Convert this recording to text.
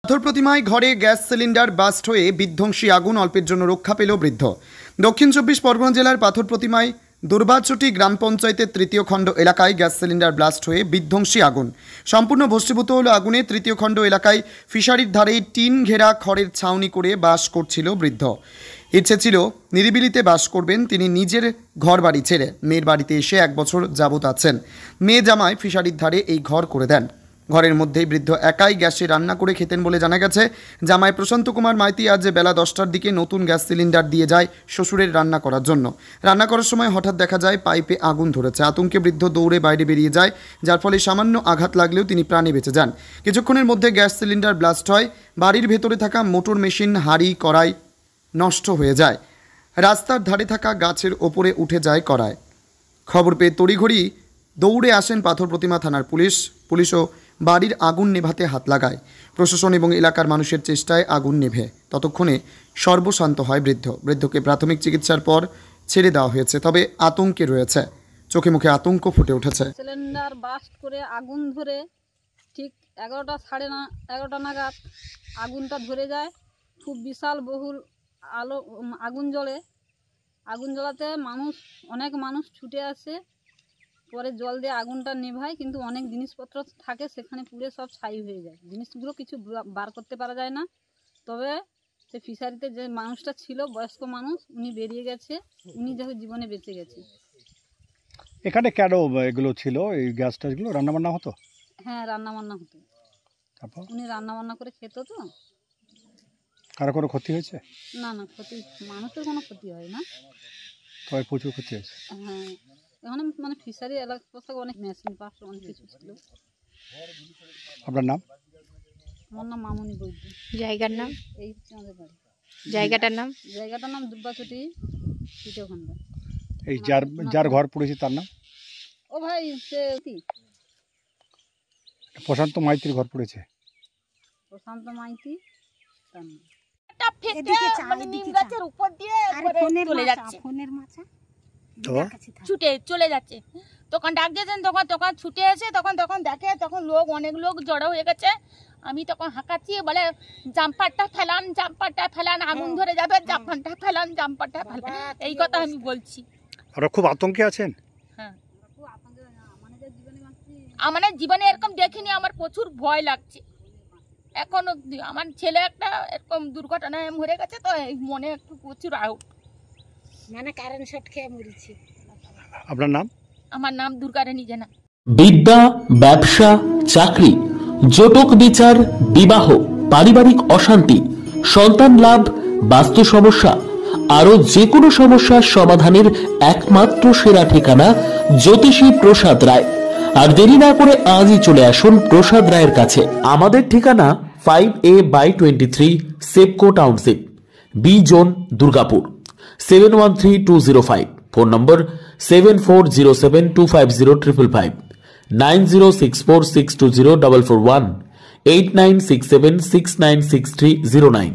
পাথর প্রতিমায় ঘরে gas cylinder burst হয়ে বিধ্বংসী আগুন, অল্পের জন্য রক্ষা পেল বৃদ্ধ। দক্ষিণ 24 পরগনা জেলার পাথর প্রতিমায় দুর্বাচটি গ্রাম পঞ্চায়েতের তৃতীয় খণ্ড এলাকায় গ্যাস সিলিন্ডার ব্লাস্ট হয়ে বিধ্বংসী আগুন। সম্পূর্ণ ভস্মীভূত হলো আগুনে। তৃতীয় খণ্ড এলাকায় ফিশারির ধারেই টিন ঘেরা খড়ের ছাউনি করে বাস করছিল বৃদ্ধ। ইচ্ছে ছিল নিরিবিলিতে বাস করবেন। তিনি নিজের ঘর বাড়ি ছেড়ে মেয়ের বাড়িতে এসে 1 বছর যাবত আছেন। মেয়ে জামাই ফিশারির ধারে এই ঘর করে দেন। ঘরের মধ্যেই বৃদ্ধ একাই গ্যাসে রান্না করে খেতেন বলে জানা গেছে। জামাই প্রশান্ত কুমার মাইতি আজ বেলা 10টার দিকে নতুন গ্যাস সিলিন্ডার দিয়ে যায় শ্বশুরের রান্না করার জন্য। রান্না করার সময় হঠাৎ দেখা যায় পাইপে আগুন ধরেছে। আতঙ্কে বৃদ্ধ দৌড়ে বাইরে বেরিয়ে যায়, যার ফলে সামান্য আঘাত লাগলেও তিনি প্রাণে বেঁচে যান। কিছুক্ষণের মধ্যে গ্যাস সিলিন্ডার ব্লাস্ট হয়। বাড়ির ভেতরে থাকা মোটর মেশিন, হাঁড়ি, কড়াই নষ্ট হয়ে যায়। রাস্তার ধারে থাকা গাছের ওপরে উঠে যায় কড়াই। খবর পেয়ে তড়িঘড়ি দৌড়ে আসেন পাথর প্রতিমা থানার পুলিশও বাড়ির আগুন নেভাতে হাত লাগায়। প্রশাসন এবং এলাকার মানুষের চেষ্টায় আগুন নেভে ততক্ষণে সর্বশান্ত হয় বৃদ্ধকে প্রাথমিক চিকিৎসার পর ছেড়ে দেওয়া হয়েছে। তবে আতঙ্কে রয়েছে, চোখে মুখে আতঙ্ক ফুটে উঠেছে। সিলিন্ডার বাস্ট করে আগুন ধরে ঠিক 11টা সাড়ে 11টা নাগাদ আগুনটা ধরে যায়। খুব বিশাল বহুল আলো আগুন জ্বলে। আগুন জ্বলাতে অনেক মানুষ ছুটে আসে, পরে জল দিয়ে আগুনটা নেভায়, কিন্তু অনেক জিনিসপত্র থাকে সেখানে পুড়ে সব ছাই হয়ে যায়। জিনিসগুলো কিছু বার করতে পারা যায় না। তবে সে ফিশারিতে যে মানুষটা ছিল, বয়স্ক মানুষ, উনি বেরিয়ে গেছে, উনি যখন জীবনে বেঁচে গেছে। এখানে কেন এগুলো ছিল, এই গ্যাস টাসগুলো রান্না বান্না হতো? হ্যাঁ, রান্না বান্না হতো। তারপর উনি রান্না বান্না করে খেত। তো কারো কোনো ক্ষতি হয়েছে? না, মানুষের কোনো ক্ষতি হয় না, তবে প্রচুর ক্ষতি হয়েছে। হ্যাঁ, এখানে ফিশারি এলাকা অনেক মেশিন পার্টস অনেক কিছু ছিল। আপনার নাম? আমার নাম মামনি বৈদ্য। জায়গার নাম? এই হচ্ছে আমাদের বাড়ি। জায়গাটার নাম দুর্বাচটি তৃতীয় খণ্ড। এই যার ঘর পড়েছে তার নাম? ও ভাই, সে প্রশান্ত মাইতির ঘর পড়েছে। প্রশান্ত মাইতি তার নাম। ছুটে চলে যাচ্ছে, তখন ডাক দিয়েছেন, তখন ছুটে এসে তখন দেখে, তখন অনেক লোক জড়ো হয়ে গেছে। আমি তখন হাঁকাচ্ছি, বলে জাম্পারটা ফেলান, আগুন ধরে যাবে, জাম্পারটা ফেলান, এই কথা আমি বলছি। ওরা খুব আতঙ্কে আছেন। হ্যাঁ, আমার জীবনে এরকম দেখিনি, আমার প্রচুর ভয় লাগছে এখন অব্দি। আমার ছেলে একটা এরকম দুর্ঘটনায় মরে গেছে, তো মনে একটু প্রচুর আউট, কারেন্ট শর্ট খেয়ে মরেছি। আপনার নাম? আমার নাম দুর্গারানী জানা। বিদ্যা, ব্যবসা, চাকরি, জটক বিচার, বিবাহ, পারিবারিক অশান্তি, সন্তান লাভ, বাস্তু সমস্যা, আরো যে কোনো সমস্যার সমাধানের একমাত্র সেরা ঠিকানা জ্যোতিষী প্রসাদ রায়। আর দেরি না করে আজই চলে আসুন প্রসাদ রায়ের কাছে। আমাদের ঠিকানা 5A/23 Sepco township, B zone, Durgapur, 713205। Phone নম্বর 7407250555, 9064620441, 8967696309।